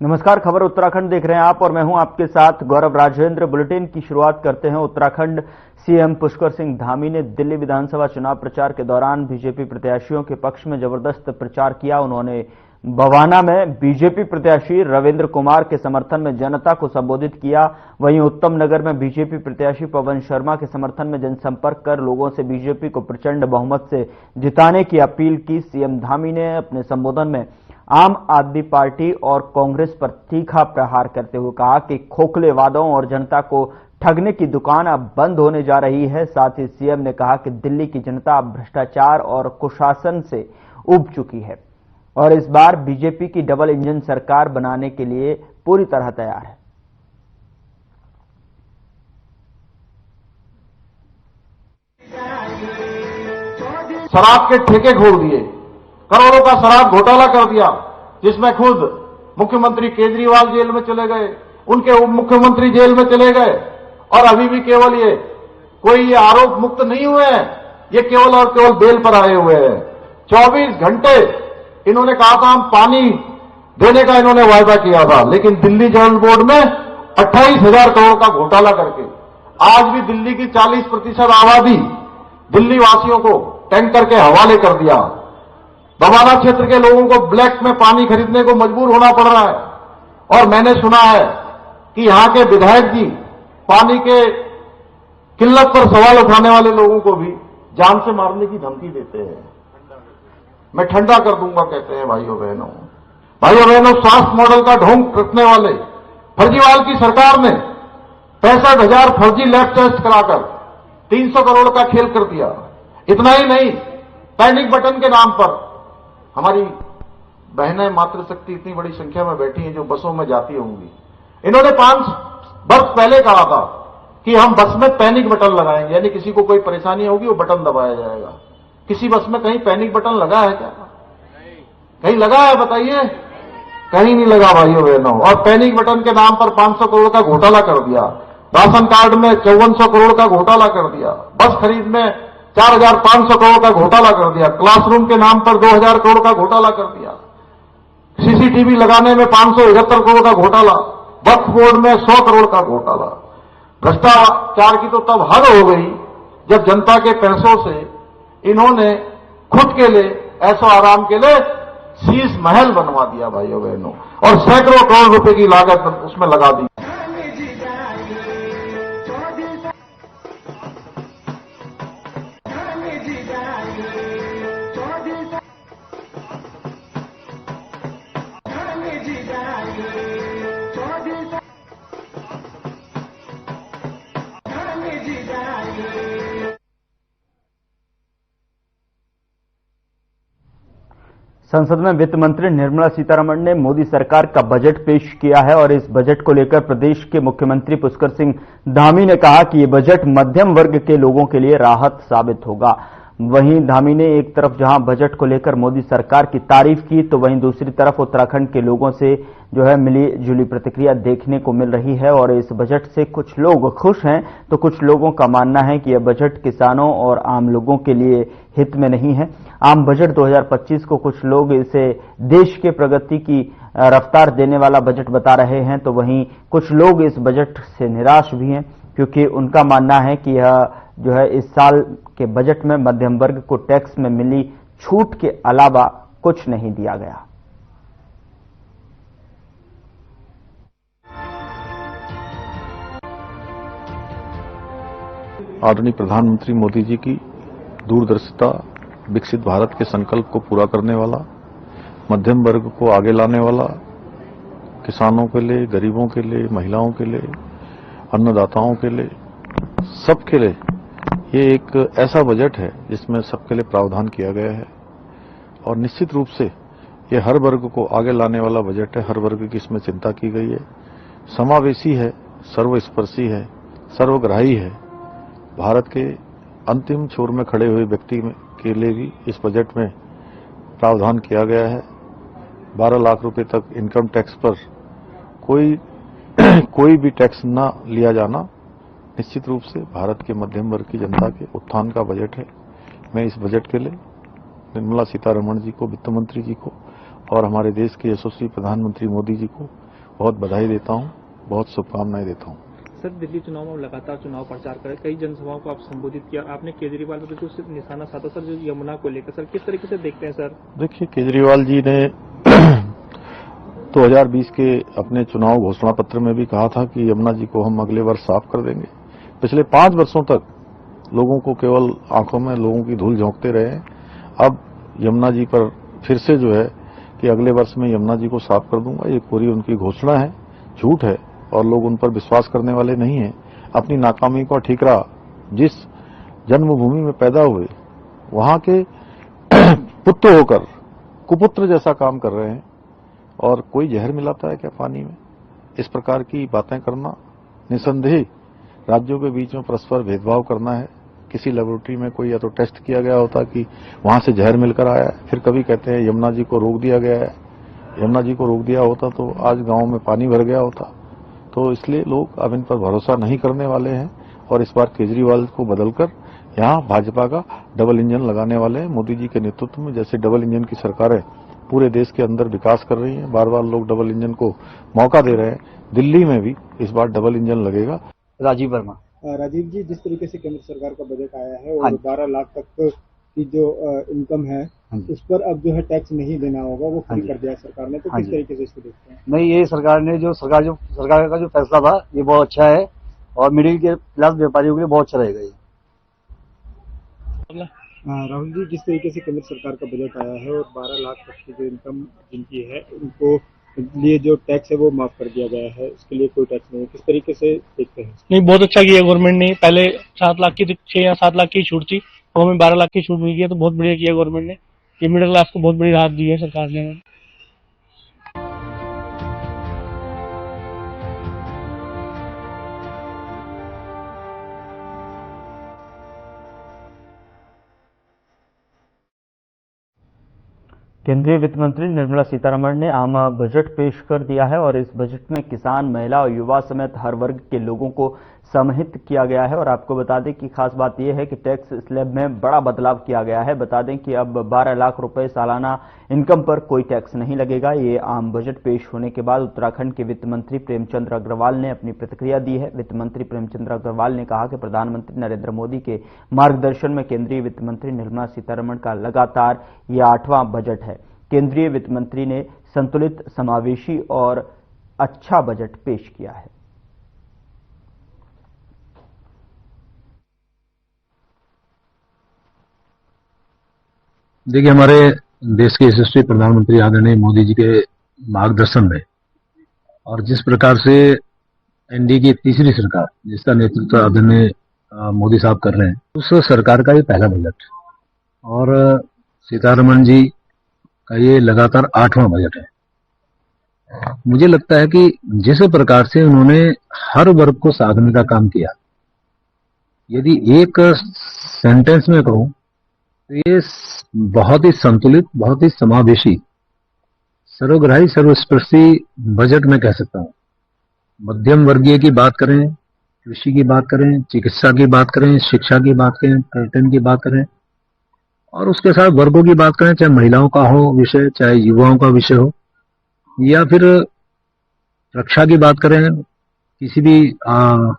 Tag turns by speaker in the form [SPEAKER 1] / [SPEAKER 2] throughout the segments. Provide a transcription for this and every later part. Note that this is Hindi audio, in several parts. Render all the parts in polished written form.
[SPEAKER 1] नमस्कार, खबर उत्तराखंड देख रहे हैं आप और मैं हूं आपके साथ गौरव राजेंद्र। बुलेटिन की शुरुआत करते हैं। उत्तराखंड सीएम पुष्कर सिंह धामी ने दिल्ली विधानसभा चुनाव प्रचार के दौरान बीजेपी प्रत्याशियों के पक्ष में जबरदस्त प्रचार किया। उन्होंने बवाना में बीजेपी प्रत्याशी रविंद्र कुमार के समर्थन में जनता को संबोधित किया। वहीं उत्तम नगर में बीजेपी प्रत्याशी पवन शर्मा के समर्थन में जनसंपर्क कर लोगों से बीजेपी को प्रचंड बहुमत से जिताने की अपील की। सीएम धामी ने अपने संबोधन में आम आदमी पार्टी और कांग्रेस पर तीखा प्रहार करते हुए कहा कि खोखले वादों और जनता को ठगने की दुकान अब बंद होने जा रही है। साथ ही सीएम ने कहा कि दिल्ली की जनता अब भ्रष्टाचार और कुशासन से उब चुकी है और इस बार बीजेपी की डबल इंजन सरकार बनाने के लिए पूरी तरह तैयार है।
[SPEAKER 2] शराब के ठेके खोल दिए, करोड़ों का शराब घोटाला कर दिया, जिसमें खुद मुख्यमंत्री केजरीवाल जेल में चले गए, उनके उप मुख्यमंत्री जेल में चले गए और अभी भी केवल कोई आरोप मुक्त नहीं हुए हैं, ये केवल और केवल बेल पर आए हुए हैं। 24 घंटे इन्होंने कहा था हम पानी देने का इन्होंने वायदा किया था, लेकिन दिल्ली जल बोर्ड में 28,000 करोड़ का घोटाला करके आज भी दिल्ली की 40% आबादी दिल्ली वासियों को टैंकर के हवाले कर दिया। बवाना क्षेत्र के लोगों को ब्लैक में पानी खरीदने को मजबूर होना पड़ रहा है और मैंने सुना है कि यहां के विधायक जी पानी के किल्लत पर सवाल उठाने वाले लोगों को भी जान से मारने की धमकी देते हैं। मैं ठंडा कर दूंगा कहते हैं भाइयों बहनों। स्वास्थ्य मॉडल का ढोंग रखने वाले फर्जीवाल की सरकार ने 65,000 फर्जी लैब टेस्ट कराकर 300 करोड़ का खेल कर दिया। इतना ही नहीं, पैनिक बटन के नाम पर हमारी बहनें मातृशक्ति इतनी बड़ी संख्या में बैठी हैं जो बसों में जाती होंगी। इन्होंने 5 वर्ष पहले कहा था कि हम बस में पैनिक बटन लगाएंगे, यानी किसी को कोई परेशानी होगी वो बटन दबाया जाएगा। किसी बस में कहीं पैनिक बटन लगा है क्या? कहीं लगा है बताइए? कहीं नहीं लगा भाइयों बहनों। और पैनिक बटन के नाम पर 500 करोड़ का घोटाला कर दिया, राशन कार्ड में 5400 करोड़ का घोटाला कर दिया, बस खरीद में 4,500 करोड़ का घोटाला कर दिया, क्लासरूम के नाम पर 2,000 करोड़ का घोटाला कर दिया, सीसीटीवी लगाने में 571 करोड़ का घोटाला, वक्फ बोर्ड में 100 करोड़ का घोटाला। भ्रष्टाचार की तो तब हद हो गई जब जनता के पैसों से इन्होंने खुद के लिए ऐसो आराम के लिए शीश महल बनवा दिया भाइयों बहनों और सैकड़ों करोड़ रुपए की लागत उसमें लगा दी।
[SPEAKER 1] संसद में वित्त मंत्री निर्मला सीतारमण ने मोदी सरकार का बजट पेश किया है और इस बजट को लेकर प्रदेश के मुख्यमंत्री पुष्कर सिंह धामी ने कहा कि यह बजट मध्यम वर्ग के लोगों के लिए राहत साबित होगा। वहीं धामी ने एक तरफ जहां बजट को लेकर मोदी सरकार की तारीफ की तो वहीं दूसरी तरफ उत्तराखंड के लोगों से मिली जुली प्रतिक्रिया देखने को मिल रही है और इस बजट से कुछ लोग खुश हैं तो कुछ लोगों का मानना है कि यह बजट किसानों और आम लोगों के लिए हित में नहीं है। आम बजट 2025 को कुछ लोग इसे देश के प्रगति की रफ्तार देने वाला बजट बता रहे हैं तो वहीं कुछ लोग इस बजट से निराश भी हैं क्योंकि उनका मानना है कि यह इस साल के बजट में मध्यम वर्ग को टैक्स में मिली छूट के अलावा कुछ नहीं दिया गया।
[SPEAKER 3] आदरणीय प्रधानमंत्री मोदी जी की दूरदर्शिता, विकसित भारत के संकल्प को पूरा करने वाला, मध्यम वर्ग को आगे लाने वाला, किसानों के लिए, गरीबों के लिए, महिलाओं के लिए, अन्नदाताओं के लिए, सबके लिए ये एक ऐसा बजट है जिसमें सबके लिए प्रावधान किया गया है और निश्चित रूप से ये हर वर्ग को आगे लाने वाला बजट है। हर वर्ग की इसमें चिंता की गई है, समावेशी है, सर्वस्पर्शी है, सर्वग्राही है। भारत के अंतिम छोर में खड़े हुए व्यक्ति के लिए भी इस बजट में प्रावधान किया गया है। 12 लाख रुपए तक इनकम टैक्स पर कोई भी टैक्स न लिया जाना निश्चित रूप से भारत के मध्यम वर्ग की जनता के उत्थान का बजट है। मैं इस बजट के लिए निर्मला सीतारमण जी को, वित्त मंत्री जी को और हमारे देश के यशस्वी प्रधानमंत्री मोदी जी को बहुत बधाई देता हूं, बहुत शुभकामनाएं देता हूं।
[SPEAKER 4] सर, दिल्ली चुनाव में लगातार चुनाव प्रचार करें, कई जनसभाओं को आप संबोधित किया, आपने केजरीवाल पर बिल्कुल सिर्फ निशाना साधा सर, जो यमुना को लेकर सर किस तरीके से देखते हैं सर?
[SPEAKER 3] देखिए, केजरीवाल जी ने 2020 के अपने चुनाव घोषणा पत्र में भी कहा था कि यमुना जी को हम अगले वर्ष साफ कर देंगे। पिछले 5 वर्षों तक लोगों को केवल आंखों में लोगों की धूल झोंकते रहे। अब यमुना जी पर फिर से जो है कि अगले वर्ष में यमुना जी को साफ कर दूंगा, ये पूरी उनकी घोषणा है, झूठ है और लोग उन पर विश्वास करने वाले नहीं हैं। अपनी नाकामी का ठीकरा जिस जन्मभूमि में पैदा हुए वहां के पुत्र होकर कुपुत्र जैसा काम कर रहे हैं और कोई जहर मिलाता है क्या पानी में? इस प्रकार की बातें करना निसंदेह राज्यों के बीच में परस्पर भेदभाव करना है। किसी लेबोरेटरी में कोई या तो टेस्ट किया गया होता कि वहां से जहर मिलकर आया है, फिर कभी कहते हैं यमुना जी को रोक दिया गया है। यमुना जी को रोक दिया होता तो आज गांव में पानी भर गया होता। तो इसलिए लोग अब इन पर भरोसा नहीं करने वाले हैं और इस बार केजरीवाल को बदलकर यहां भाजपा का डबल इंजन लगाने वाले हैं। मोदी जी के नेतृत्व में जैसे डबल इंजन की सरकारें पूरे देश के अंदर विकास कर रही हैं, बार बार लोग डबल इंजन को मौका दे रहे हैं। दिल्ली में भी इस बार डबल इंजन लगेगा।
[SPEAKER 5] राजीव वर्मा।
[SPEAKER 6] राजीव जी, जिस तरीके से केंद्र सरकार का बजट आया है और 12 लाख तक की जो इनकम है उस पर अब जो है टैक्स नहीं देना होगा, वो फ्री कर दिया है सरकार ने, तो किस तरीके से इसको देखते हैं?
[SPEAKER 5] नहीं, ये सरकार का जो फैसला था ये बहुत अच्छा है और मिडिल क्लास व्यापारियों के लिए बहुत अच्छा रहेगा ये।
[SPEAKER 6] राहुल जी, जिस तरीके से केंद्र सरकार का बजट आया है और 12 लाख तक की जो इनकम जिनकी है उनको लिए जो टैक्स है वो माफ कर दिया गया है, इसके लिए कोई टैक्स नहीं है, किस तरीके से देखते हैं?
[SPEAKER 4] नहीं, बहुत अच्छा किया गवर्नमेंट ने। पहले 7 लाख की 6 या 7 लाख की छूट थी, तो हमें 12 लाख की छूट मिल गई है, तो बहुत बढ़िया किया गवर्नमेंट ने। ये मिडिल क्लास को बहुत बड़ी राहत दी है सरकार ने।
[SPEAKER 1] केंद्रीय वित्त मंत्री निर्मला सीतारमण ने आम बजट पेश कर दिया है और इस बजट में किसान, महिला और युवा समेत हर वर्ग के लोगों को समाहित किया गया है। और आपको बता दें कि खास बात यह है कि टैक्स स्लैब में बड़ा बदलाव किया गया है। बता दें कि अब 12 लाख रुपए सालाना इनकम पर कोई टैक्स नहीं लगेगा। ये आम बजट पेश होने के बाद उत्तराखंड के वित्त मंत्री प्रेमचंद अग्रवाल ने अपनी प्रतिक्रिया दी है। वित्त मंत्री प्रेमचंद अग्रवाल ने कहा कि प्रधानमंत्री नरेंद्र मोदी के मार्गदर्शन में केंद्रीय वित्त मंत्री निर्मला सीतारमण का लगातार ये 8वां बजट है। केंद्रीय वित्त मंत्री ने संतुलित, समावेशी और अच्छा बजट पेश किया है।
[SPEAKER 7] देखिए, हमारे देश के यशस्वी प्रधानमंत्री आदरणीय मोदी जी के मार्गदर्शन में और जिस प्रकार से एनडीए की तीसरी सरकार जिसका नेतृत्व आदरणीय मोदी साहब कर रहे हैं, उस सरकार का ये पहला बजट और सीतारमण जी का ये लगातार 8वां बजट है। मुझे लगता है कि जिस प्रकार से उन्होंने हर वर्ग को साधने का काम किया, यदि एक सेंटेंस में कहूं तो ये बहुत ही संतुलित, बहुत ही समावेशी, सर्वग्राही, सर्वस्पर्शी बजट मैं कह सकता हूं। मध्यम वर्गीय की बात करें, कृषि की बात करें, चिकित्सा की बात करें, शिक्षा की बात करें, पर्यटन की बात करें और उसके साथ वर्गों की बात करें, चाहे महिलाओं का हो विषय, चाहे युवाओं का विषय हो या फिर रक्षा की बात करें, किसी भी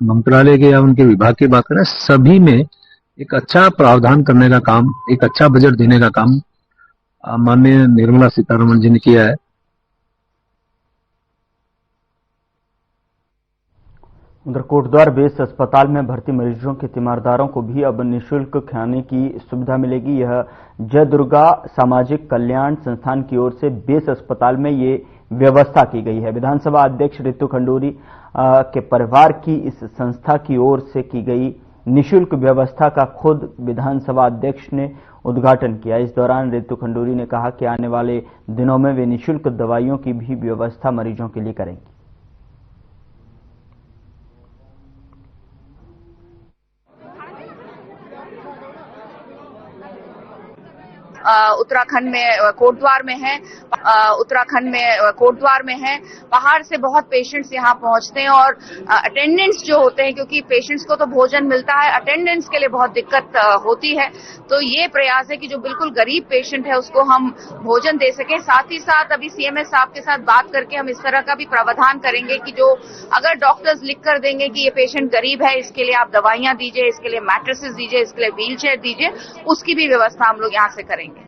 [SPEAKER 7] मंत्रालय के या उनके विभाग की बात करें, सभी में एक अच्छा प्रावधान करने का काम, एक अच्छा बजट देने का काम माननीय निर्मला सीतारमण जी ने किया है।
[SPEAKER 1] उधर कोटद्वार बेस अस्पताल में भर्ती मरीजों के तीमारदारों को भी अब निःशुल्क खाने की सुविधा मिलेगी। यह जय दुर्गा सामाजिक कल्याण संस्थान की ओर से बेस अस्पताल में ये व्यवस्था की गई है। विधानसभा अध्यक्ष रितु खंडूरी के परिवार की इस संस्था की ओर से की गई निःशुल्क व्यवस्था का खुद विधानसभा अध्यक्ष ने उद्घाटन किया। इस दौरान रितु खंडूरी ने कहा कि आने वाले दिनों में वे निःशुल्क दवाइयों की भी व्यवस्था मरीजों के लिए करेंगी।
[SPEAKER 8] उत्तराखंड में कोटद्वार में है, बाहर से बहुत पेशेंट्स यहाँ पहुंचते हैं और अटेंडेंट्स जो होते हैं, क्योंकि पेशेंट्स को तो भोजन मिलता है, अटेंडेंट्स के लिए बहुत दिक्कत होती है। तो ये प्रयास है कि जो बिल्कुल गरीब पेशेंट है उसको हम भोजन दे सके। साथ ही साथ अभी सीएमएस साहब के साथ बात करके हम इस तरह का भी प्रावधान करेंगे कि जो अगर डॉक्टर्स लिख कर देंगे कि ये पेशेंट गरीब है, इसके लिए आप दवाइयां दीजिए, इसके लिए मैट्रेसेस दीजिए, इसके लिए व्हील चेयर दीजिए, उसकी भी व्यवस्था हम लोग यहाँ से करेंगे।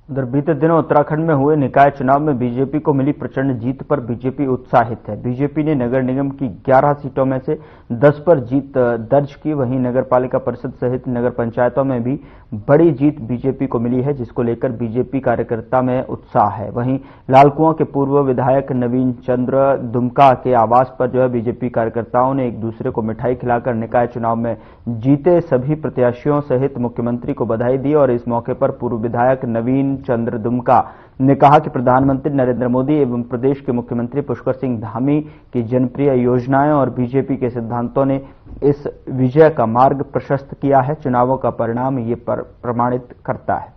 [SPEAKER 1] उधर बीते दिनों उत्तराखंड में हुए निकाय चुनाव में बीजेपी को मिली प्रचंड जीत पर बीजेपी उत्साहित है। बीजेपी ने नगर निगम की 11 सीटों में से 10 पर जीत दर्ज की। वहीं नगर पालिका परिषद सहित नगर पंचायतों में भी बड़ी जीत बीजेपी को मिली है, जिसको लेकर बीजेपी कार्यकर्ता में उत्साह है। वहीं लालकुआं के पूर्व विधायक नवीन चंद्र दुमका के आवास पर जो है बीजेपी कार्यकर्ताओं ने एक दूसरे को मिठाई खिलाकर निकाय चुनाव में जीते सभी प्रत्याशियों सहित मुख्यमंत्री को बधाई दी। और इस मौके पर पूर्व विधायक नवीन चंद्र दुमका ने कहा कि प्रधानमंत्री नरेंद्र मोदी एवं प्रदेश के मुख्यमंत्री पुष्कर सिंह धामी की जनप्रिय योजनाएं और बीजेपी के सिद्धांतों ने इस विजय का मार्ग प्रशस्त किया है। चुनावों का परिणाम ये प्रमाणित करता है।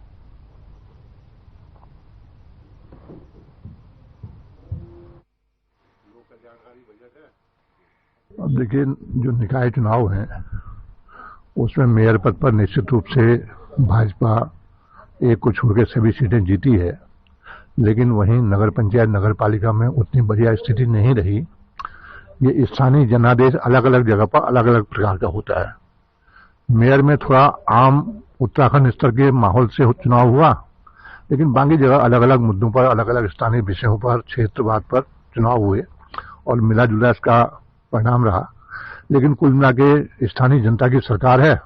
[SPEAKER 9] अब देखिए, जो निकाय चुनाव है उसमें मेयर पद पर निश्चित रूप से भाजपा एक को छोड़ के सभी सीटें जीती है, लेकिन वहीं नगर पंचायत नगर पालिका में उतनी बढ़िया स्थिति नहीं रही। ये स्थानीय जनादेश अलग अलग जगह पर अलग अलग प्रकार का होता है। मेयर में थोड़ा आम उत्तराखंड स्तर के माहौल से चुनाव हुआ, लेकिन बाकी जगह अलग अलग मुद्दों पर अलग अलग स्थानीय विषयों पर क्षेत्रवाद पर चुनाव हुए और मिला जुला इसका परिणाम रहा। लेकिन कुल मिला के स्थानीय जनता की सरकार है।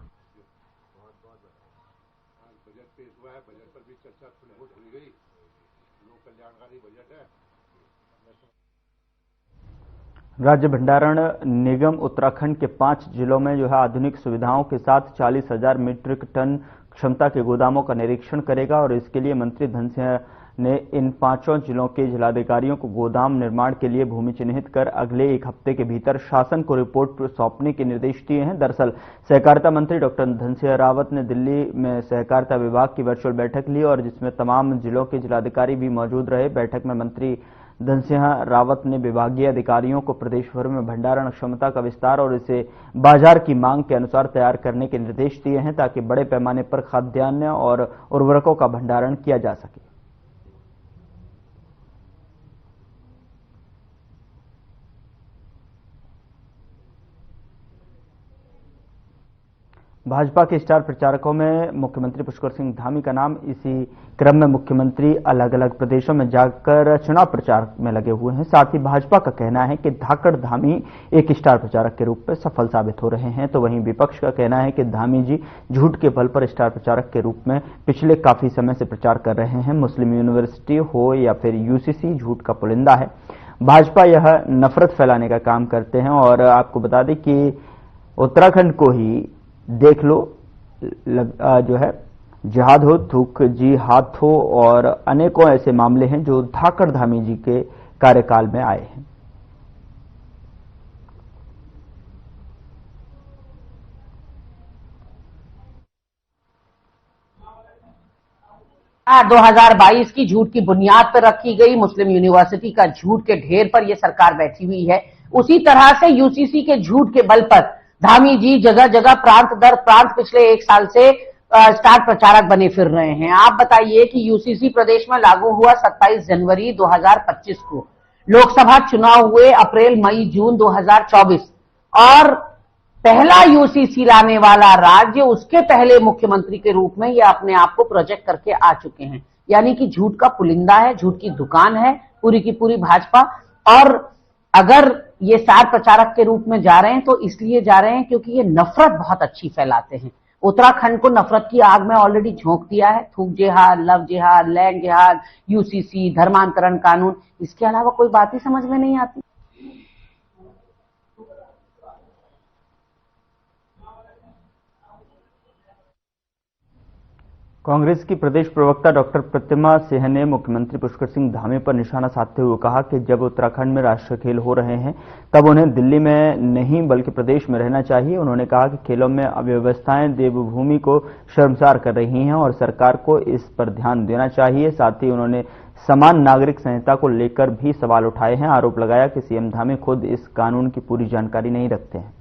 [SPEAKER 1] राज्य भंडारण निगम उत्तराखंड के 5 जिलों में जो है आधुनिक सुविधाओं के साथ 40,000 मीट्रिक टन क्षमता के गोदामों का निरीक्षण करेगा। और इसके लिए मंत्री धन सिंह ने इन 5 जिलों के जिलाधिकारियों को गोदाम निर्माण के लिए भूमि चिन्हित कर अगले 1 हफ्ते के भीतर शासन को रिपोर्ट सौंपने के निर्देश दिए हैं। दरअसल सहकारिता मंत्री डॉक्टर धन सिंह रावत ने दिल्ली में सहकारिता विभाग की वर्चुअल बैठक ली और जिसमें तमाम जिलों के जिलाधिकारी भी मौजूद रहे। बैठक में मंत्री धन सिंह रावत ने विभागीय अधिकारियों को प्रदेश भर में भंडारण क्षमता का विस्तार और इसे बाजार की मांग के अनुसार तैयार करने के निर्देश दिए हैं, ताकि बड़े पैमाने पर खाद्यान्न और उर्वरकों का भंडारण किया जा सके। भाजपा के स्टार प्रचारकों में मुख्यमंत्री पुष्कर सिंह धामी का नाम। इसी क्रम में मुख्यमंत्री अलग अलग प्रदेशों में जाकर चुनाव प्रचार में लगे हुए हैं। साथ ही भाजपा का कहना है कि धाकड़ धामी एक स्टार प्रचारक के रूप में सफल साबित हो रहे हैं, तो वहीं विपक्ष का कहना है कि धामी जी झूठ के बल पर स्टार प्रचारक के रूप में पिछले काफी समय से प्रचार कर रहे हैं। मुस्लिम यूनिवर्सिटी हो या फिर यूसीसी झूठ का पुलिंदा है। भाजपा यह नफरत फैलाने का काम करते हैं। और आपको बता दें कि उत्तराखंड को ही देख लो, जो है जिहाद हो, थूक जी हाथ हो और अनेकों ऐसे मामले हैं जो धाकड़ धामी जी के कार्यकाल में आए हैं।
[SPEAKER 10] 2022 की झूठ की बुनियाद पर रखी गई मुस्लिम यूनिवर्सिटी का झूठ के ढेर पर यह सरकार बैठी हुई है। उसी तरह से यूसीसी के झूठ के बल पर धामी जी जगह जगह प्रांत दर प्रांत पिछले 1 साल से स्टार प्रचारक बने फिर रहे हैं। आप बताइए कि यूसीसी प्रदेश में लागू हुआ 27 जनवरी 2025 को, लोकसभा चुनाव हुए अप्रैल मई जून 2024 और पहला यूसीसी लाने वाला राज्य उसके पहले मुख्यमंत्री के रूप में ये अपने आप को प्रोजेक्ट करके आ चुके हैं। यानी कि झूठ का पुलिंदा है, झूठ की दुकान है पूरी की पूरी भाजपा। और अगर ये स्टार प्रचारक के रूप में जा रहे हैं तो इसलिए जा रहे हैं क्योंकि ये नफरत बहुत अच्छी फैलाते हैं। उत्तराखंड को नफरत की आग में ऑलरेडी झोंक दिया है। थूक जिहाद, लव जिहाद, लैंड जिहाद, यूसीसी, धर्मांतरण कानून, इसके अलावा कोई बात ही समझ में नहीं आती।
[SPEAKER 1] कांग्रेस की प्रदेश प्रवक्ता डॉक्टर प्रतिमा सिंह ने मुख्यमंत्री पुष्कर सिंह धामी पर निशाना साधते हुए कहा कि जब उत्तराखंड में राष्ट्रीय खेल हो रहे हैं तब उन्हें दिल्ली में नहीं बल्कि प्रदेश में रहना चाहिए। उन्होंने कहा कि खेलों में अव्यवस्थाएं देवभूमि को शर्मसार कर रही हैं और सरकार को इस पर ध्यान देना चाहिए। साथ ही उन्होंने समान नागरिक संहिता को लेकर भी सवाल उठाए हैं। आरोप लगाया कि सीएम धामी खुद इस कानून की पूरी जानकारी नहीं रखते हैं।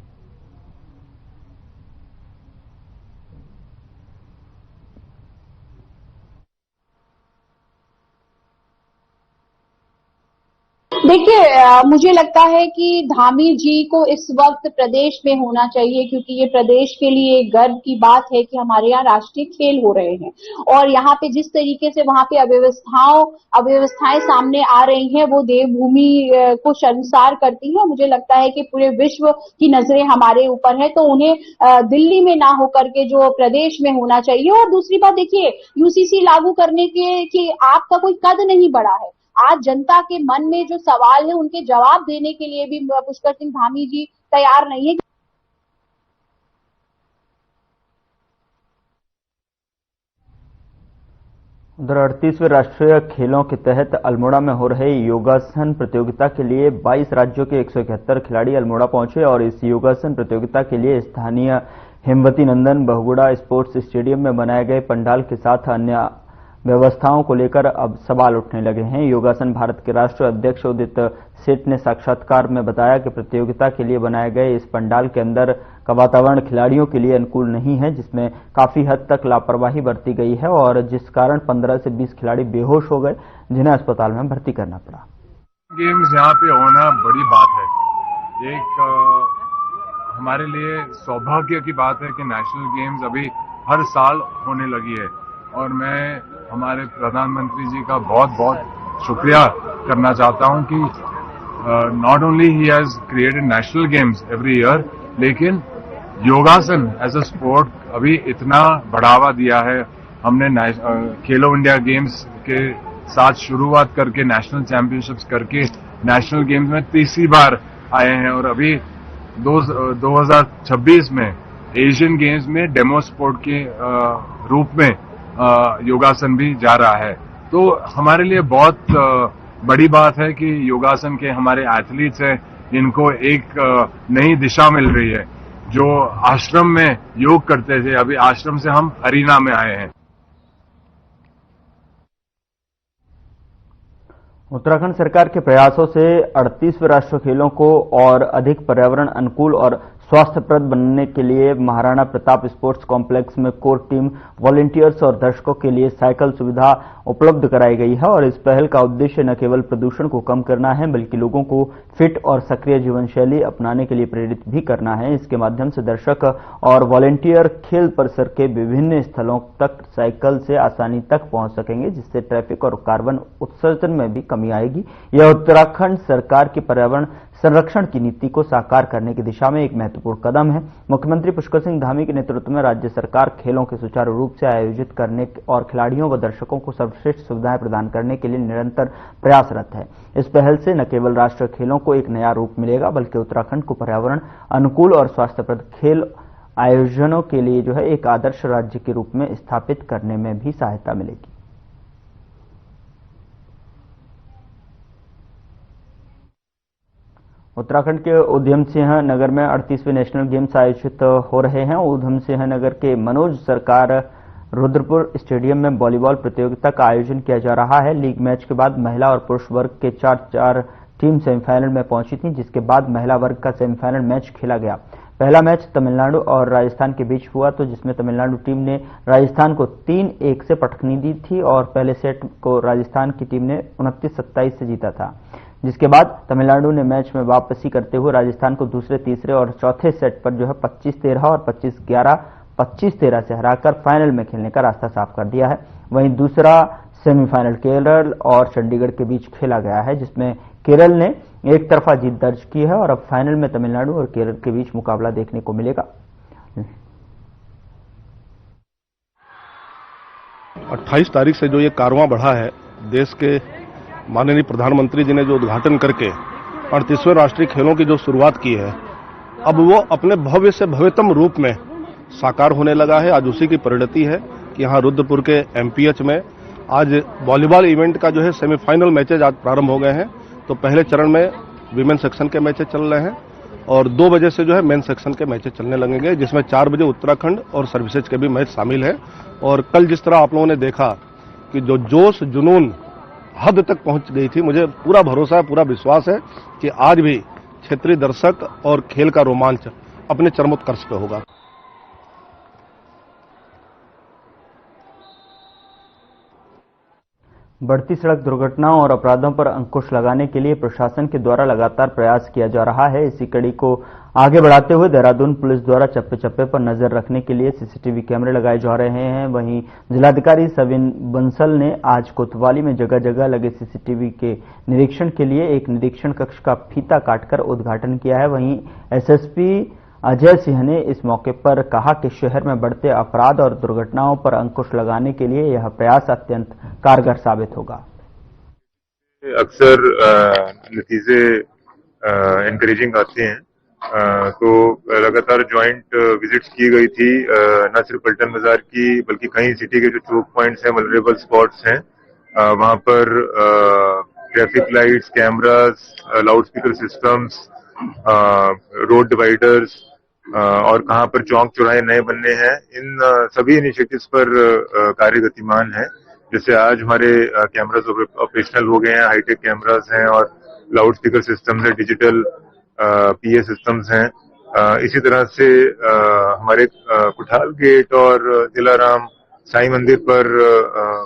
[SPEAKER 11] देखिए, मुझे लगता है कि धामी जी को इस वक्त प्रदेश में होना चाहिए, क्योंकि ये प्रदेश के लिए गर्व की बात है कि हमारे यहाँ राष्ट्रीय खेल हो रहे हैं और यहाँ पे जिस तरीके से वहाँ पे अव्यवस्थाएं सामने आ रही हैं वो देवभूमि को शर्मसार करती हैं। मुझे लगता है कि पूरे विश्व की नजरें हमारे ऊपर है, तो उन्हें दिल्ली में ना होकर के जो प्रदेश में होना चाहिए। और दूसरी बात देखिए, यूसीसी लागू करने के कि आपका कोई कद नहीं बढ़ा है। आज जनता के मन में जो सवाल है उनके जवाब देने के लिए भी पुष्कर सिंह धामी जी तैयार नहीं है।
[SPEAKER 1] उधर 38वें राष्ट्रीय खेलों के तहत अल्मोड़ा में हो रहे योगासन प्रतियोगिता के लिए 22 राज्यों के 171 खिलाड़ी अल्मोड़ा पहुंचे और इस योगासन प्रतियोगिता के लिए स्थानीय हेमवती नंदन बहुगुड़ा स्पोर्ट्स स्टेडियम में बनाए गए पंडाल के साथ अन्य व्यवस्थाओं को लेकर अब सवाल उठने लगे हैं। योगासन भारत के राष्ट्रीय अध्यक्ष उदित सेठ ने साक्षात्कार में बताया कि प्रतियोगिता के लिए बनाए गए इस पंडाल के अंदर का वातावरण खिलाड़ियों के लिए अनुकूल नहीं है, जिसमें काफी हद तक लापरवाही बरती गई है और जिस कारण 15 से 20 खिलाड़ी बेहोश हो गए, जिन्हें अस्पताल में भर्ती करना पड़ा।
[SPEAKER 12] गेम्स यहाँ पे होना बड़ी बात है। एक हमारे लिए सौभाग्य की बात है कि नेशनल गेम्स अभी हर साल होने लगी है और मैं हमारे प्रधानमंत्री जी का बहुत बहुत शुक्रिया करना चाहता हूं कि not only he has created national games every year, लेकिन योगासन एज अ स्पोर्ट अभी इतना बढ़ावा दिया है। हमने खेलो इंडिया गेम्स के साथ शुरुआत करके नेशनल चैंपियनशिप्स करके नेशनल गेम्स में तीसरी बार आए हैं और अभी 2026 में एशियन गेम्स में डेमो स्पोर्ट के रूप में योगासन भी जा रहा है। तो हमारे लिए बहुत बड़ी बात है कि योगासन के हमारे एथलीट्स हैं, इनको एक नई दिशा मिल रही है। जो आश्रम में योग करते थे, अभी आश्रम से हम अरीना में आए हैं।
[SPEAKER 1] उत्तराखंड सरकार के प्रयासों से 38वें राष्ट्रीय खेलों को और अधिक पर्यावरण अनुकूल और स्वास्थ्यप्रद बनने के लिए महाराणा प्रताप स्पोर्ट्स कॉम्प्लेक्स में कोर टीम, वॉलंटियर्स और दर्शकों के लिए साइकिल सुविधा उपलब्ध कराई गई है और इस पहल का उद्देश्य न केवल प्रदूषण को कम करना है बल्कि लोगों को फिट और सक्रिय जीवन शैली अपनाने के लिए प्रेरित भी करना है। इसके माध्यम से दर्शक और वॉलंटियर खेल परिसर के विभिन्न स्थलों तक साइकिल से आसानी तक पहुंच सकेंगे, जिससे ट्रैफिक और कार्बन उत्सर्जन में भी कमी आएगी। यह उत्तराखंड सरकार की पर्यावरण संरक्षण की नीति को साकार करने की दिशा में एक महत्वपूर्ण कदम है। मुख्यमंत्री पुष्कर सिंह धामी के नेतृत्व में राज्य सरकार खेलों के सुचारू रूप से आयोजित करने और खिलाड़ियों व दर्शकों को सर्वश्रेष्ठ सुविधाएं प्रदान करने के लिए निरंतर प्रयासरत है। इस पहल से न केवल राष्ट्रीय खेलों को एक नया रूप मिलेगा बल्कि उत्तराखंड को पर्यावरण अनुकूल और स्वास्थ्यप्रद खेल आयोजनों के लिए एक आदर्श राज्य के रूप में स्थापित करने में भी सहायता मिलेगी। उत्तराखंड के उधम सिंह नगर में 38वें नेशनल गेम्स आयोजित हो रहे हैं। उधम सिंह नगर के मनोज सरकार रुद्रपुर स्टेडियम में वॉलीबॉल प्रतियोगिता का आयोजन किया जा रहा है। लीग मैच के बाद महिला और पुरुष वर्ग के 4 टीम सेमीफाइनल में पहुंची थी, जिसके बाद महिला वर्ग का सेमीफाइनल मैच खेला गया। पहला मैच तमिलनाडु और राजस्थान के बीच हुआ, तो जिसमें तमिलनाडु टीम ने राजस्थान को 3-1 से पटखनी दी थी और पहले सेट को राजस्थान की टीम ने 29-27 से जीता था, जिसके बाद तमिलनाडु ने मैच में वापसी करते हुए राजस्थान को दूसरे, तीसरे और चौथे सेट पर 25-13 और 25-11, 25-13 से हराकर फाइनल में खेलने का रास्ता साफ कर दिया है। वहीं दूसरा सेमीफाइनल केरल और चंडीगढ़ के बीच खेला गया है, जिसमें केरल ने एक तरफा जीत दर्ज की है और अब फाइनल में तमिलनाडु और केरल के बीच मुकाबला देखने को मिलेगा।
[SPEAKER 13] 28 तारीख से जो ये कारवां बढ़ा है, देश के माननीय प्रधानमंत्री जी ने जो उद्घाटन करके 38वें राष्ट्रीय खेलों की जो शुरुआत की है, अब वो अपने भव्य से भव्यतम रूप में साकार होने लगा है। आज उसी की परिणति है कि यहाँ रुद्रपुर के एमपीएच में आज वॉलीबॉल इवेंट का जो है सेमीफाइनल मैचेज आज प्रारंभ हो गए हैं। तो पहले चरण में विमेन सेक्शन के मैचेज चल रहे हैं और 2 बजे से जो है मेन सेक्शन के मैचेज चलने लगेंगे, जिसमें 4 बजे उत्तराखंड और सर्विसेज के भी मैच शामिल है। और कल जिस तरह आप लोगों ने देखा कि जो जोश जुनून हद तक पहुंच गई थी, मुझे पूरा भरोसा है, पूरा विश्वास है कि आज भी क्षेत्रीय दर्शक और खेल का रोमांच अपने चरमोत्कर्ष पे होगा।
[SPEAKER 1] बढ़ती सड़क दुर्घटनाओं और अपराधों पर अंकुश लगाने के लिए प्रशासन के द्वारा लगातार प्रयास किया जा रहा है। इसी कड़ी को आगे बढ़ाते हुए देहरादून पुलिस द्वारा चप्पे चप्पे पर नजर रखने के लिए सीसीटीवी कैमरे लगाए जा रहे हैं। वहीं जिलाधिकारी सविन बंसल ने आज कोतवाली में जगह जगह लगे सीसीटीवी के निरीक्षण के लिए एक निरीक्षण कक्ष का फीता काटकर उद्घाटन किया है। वहीं एसएसपी अजय सिंह ने इस मौके पर कहा कि शहर में बढ़ते अपराध और दुर्घटनाओं पर अंकुश लगाने के लिए यह प्रयास अत्यंत कारगर साबित होगा।
[SPEAKER 12] अक्सर नतीजे एनकरेजिंग आते हैं, तो लगातार ज्वाइंट विजिट्स की गई थी, न सिर्फ पल्टन बाजार की बल्कि कई सिटी के जो चोक पॉइंट्स हैं, वल्नरेबल स्पॉट्स हैं, वहां पर traffic lights, cameras, loud speaker systems, road dividers और कहां पर चौक चौराहे नए बनने हैं, इन सभी इनिशिएटिव्स पर कार्य गतिमान है। जैसे आज हमारे कैमरास ऑपरेशनल हो गए हैं, हाईटेक कैमरास हैं और लाउड स्पीकर सिस्टम्स हैं, डिजिटल पीए सिस्टम्स हैं। इसी तरह से हमारे कुठाल गेट और दिलाराम साईं मंदिर पर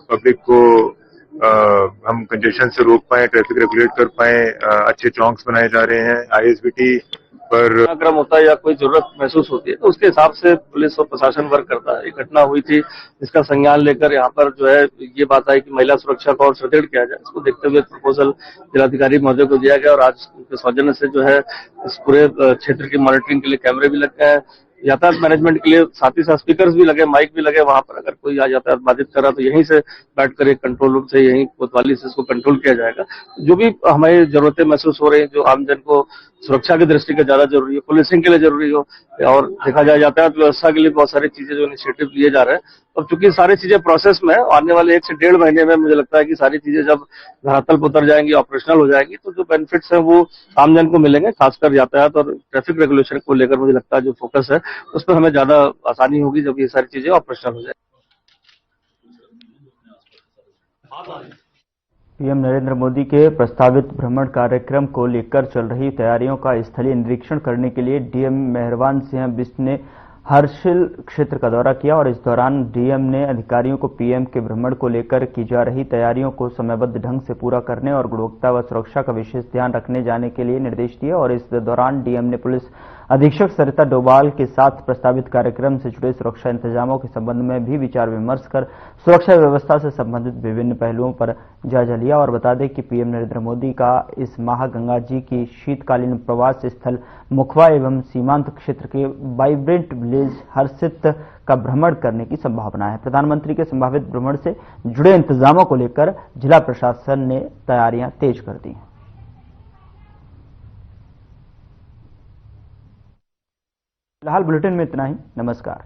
[SPEAKER 12] पब्लिक को हम कंजेशन से रोक पाए, ट्रैफिक रेगुलेट कर पाए, अच्छे चौंक्स बनाए जा रहे हैं। आईएसबीटी पर
[SPEAKER 14] क्रम होता है या कोई जरूरत महसूस होती है तो उसके हिसाब से पुलिस और प्रशासन वर्क करता है। एक घटना हुई थी जिसका संज्ञान लेकर यहाँ पर जो है ये बात आई कि महिला सुरक्षा को और सुदृढ़ किया जाए। इसको देखते हुए प्रपोजल जिलाधिकारी महोदय को दिया गया और आज उनके सौजन्य से जो है इस पूरे क्षेत्र की मॉनिटरिंग के लिए कैमरे भी लग गए हैं, यातायात मैनेजमेंट के लिए साथ ही साथ स्पीकर्स भी लगे, माइक भी लगे। वहां पर अगर कोई यातायात बाधित कर रहा तो यहीं से बैठकर एक कंट्रोल रूम से यहीं कोतवाली से इसको कंट्रोल किया जाएगा। जो भी हमें जरूरतें महसूस हो रही है, जो आमजन को सुरक्षा की दृष्टि से ज्यादा जरूरी है, पुलिसिंग के लिए जरूरी हो और देखा जाए यातायात व्यवस्था के लिए बहुत सारी चीजें जो इनिशिएटिव लिए जा रहे हैं। अब चूंकि सारी चीजें प्रोसेस में है, आने वाले 1 से 1.5 महीने में मुझे लगता है कि सारी चीजें जब धरातल पर उतर जाएंगी, ऑपरेशनल हो जाएंगी, तो जो बेनिफिट्स हैं वो आमजन को मिलेंगे। खासकर यातायात और ट्रैफिक रेगुलेशन को लेकर मुझे लगता है जो फोकस है उस पर हमें ज्यादा आसानी होगी जब ये सारी चीजें ऑपरेशनल हो जाए।
[SPEAKER 1] पीएम नरेंद्र मोदी के प्रस्तावित भ्रमण कार्यक्रम को लेकर चल रही तैयारियों का स्थलीय निरीक्षण करने के लिए डीएम मेहरबान सिंह बिष्ट ने हर्षिल क्षेत्र का दौरा किया और इस दौरान डीएम ने अधिकारियों को पीएम के भ्रमण को लेकर की जा रही तैयारियों को समयबद्ध ढंग से पूरा करने और गुणवत्ता व सुरक्षा का विशेष ध्यान रखने जाने के लिए निर्देश दिए। और इस दौरान डीएम ने पुलिस अधीक्षक सरिता डोभाल के साथ प्रस्तावित कार्यक्रम से जुड़े सुरक्षा इंतजामों के संबंध में भी विचार विमर्श कर सुरक्षा व्यवस्था से संबंधित विभिन्न पहलुओं पर जायजा लिया। और बता दें कि पीएम नरेंद्र मोदी का इस माह गंगा जी की शीतकालीन प्रवास स्थल मुखवा एवं सीमांत क्षेत्र के वाइब्रेंट विलेज हर्षित का भ्रमण करने की संभावना है। प्रधानमंत्री के संभावित भ्रमण से जुड़े इंतजामों को लेकर जिला प्रशासन ने तैयारियां तेज कर दी हैं। फिलहाल बुलेटिन में इतना ही। नमस्कार।